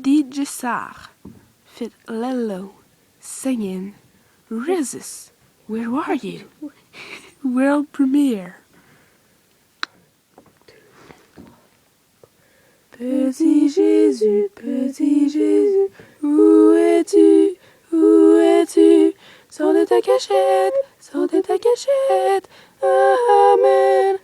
DJ Sarr fit Lello singing Rises, where are you? World premiere. Petit Jésus, où es-tu, où es-tu? Sors de ta cachette, amen.